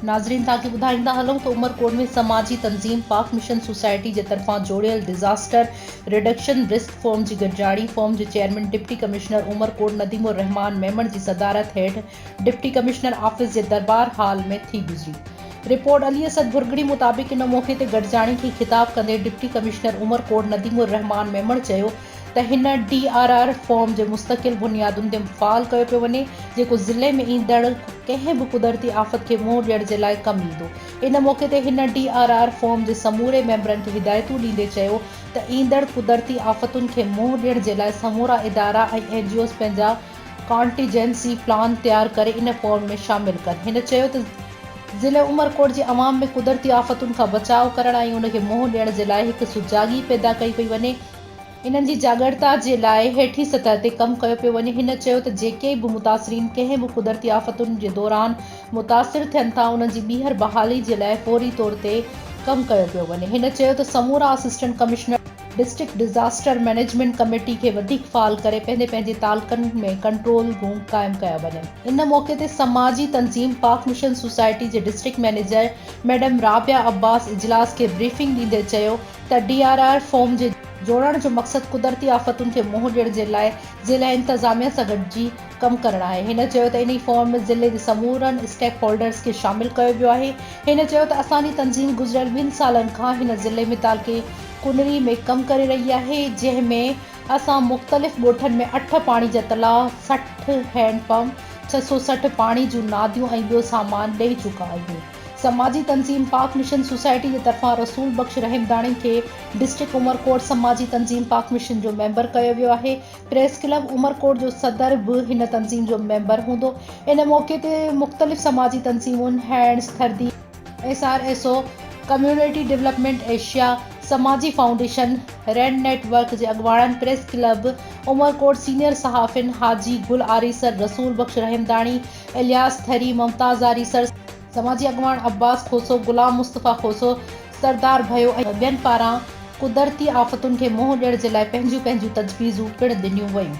नाज़रीन ताकि ॿुधाईंदा हलूं त उमरकोट में समाजी तंज़ीम पाक मिशन सोसाइटी जे तरफ़ां जोड़ियल डिज़ास्टर रिडक्शन रिस्क फॉर्म जी गॾिजाणी फॉर्म जे चेयरमैन डिप्टी कमिश्नर उमरकोट नदीमुर रहमान मेमण जी सदारत हेठि डिप्टी कमिश्नर ऑफिस जे दरबार हाल में थी गुज़री। रिपोर्ट अली असद भुरगड़ी मुताबिक़ इन मौक़े ते गॾिजाणी खे ख़िताब कंदे डिप्टी कमिश्नर उमरकोट नदीमुर रहमान मेमण चयो त हिन DRR फॉर्म जे मुस्तक़िल बुनियादुनि ते फ़ाल कयो पियो वञे जेको ज़िले में ईंदड़ कंहिं बि कुदरती आफ़त खे मुंहुं ॾियण जे लाइ कमु ईंदो। इन मौक़े ते हिन DRR फॉर्म जे समूरे मेंबरनि खे हिदायतूं ॾींदे चयो त ईंदड़ कुदरती आफ़तुनि खे मुंहुं ॾियण जे लाइ समूरा इदारा ऐं NGOs पंहिंजा कॉन्टिजेंसी प्लान तयारु करे इन फॉर्म में शामिल कनि। हिन चयो त ज़िले उमरकोट जे अवाम में कुदरती आफ़तुनि खां बचाव करण ऐं उनखे मुंहुं ॾियण जे लाइ हिकु सुजागी पैदा कई पई वञे। इन्हनि जी जागरता जे लाइ हेठी सतह ते कमु कयो पियो वञे। हिन चयो त जेके बि मुतासिरीन कंहिं बि कुदरती आफ़तुनि जे दौरान मुतासिर थियनि था उन्हनि जी ॿीहर बहाली जे लाइ फौरी तौर ते कमु कयो पियो वञे। हिन चयो त समूरा assistant commissioner district disaster management committee खे वधीक फ़ाल करे पंहिंजे तालुकनि में कंट्रोल रूम क़ाइमु कया वञनि। इन मौक़े ते समाजी तंज़ीम पाक मिशन सोसाइटी जे district manager madam Rabia Abbas इजलास खे ब्रीफिंग ॾींदे चयो त DRR फॉर्म जे जोड़ण जो मक़सदु कुदरती आफ़तुनि खे मुंहुं ॾियण जे लाइ ज़िला इंतज़ामिया सां गॾिजी कमु करणु आहे। हिन चयो त इन फॉर्म में ज़िले जे समूरनि स्टेक होल्डर्स खे शामिल कयो वियो आहे। हिन चयो त असांजी तंज़ीम गुज़िरियल 2 सालनि खां हिन ज़िले में तालुके कुनरी में कमु करे रही आहे जंहिंमें असां मुख़्तलिफ़ ॻोठनि में 8 पाणी जा तलाउ 60 हैंडपंप 660 पाणी जूं नादियूं ऐं ॿियो सामान ॾेई चुका आहियूं। समाजी तंज़ीम पाक मिशन सोसाइटी जे तरफ़ां रसूल बख्श रहमदाणी खे डिस्ट्रिक्ट उमरकोट समाजी तंज़ीम पाक मिशन जो मेंबर कयो वियो आहे। प्रेस क्लब उमरकोट जो सदर बि हिन तंज़ीम जो मेंबर हूंदो। इन मौक़े ते मुख़्तलिफ़ समाजी तंज़ीमुनि hands Thardeep SRSO community development Asia समाजी फाउंडेशन रेड नेटवर्क जे अॻुवाणनि प्रेस क्लब उमरकोट सीनियर सहाफ़िन हाजी गुल आरीसर रसूल बख्श रहमदाणी इलियास थरी मुमताज़ आरीसर समाजी अॻुवान अब्बास खोसो गुलाम मुस्तफ़ा खोसो सरदार भयो ऐं ॿियनि पारां कुदरती आफ़तुनि खे मुंहुं ॾियण जे लाइ पंहिंजूं तजवीज़ूं पिणु ॾिनियूं वयूं।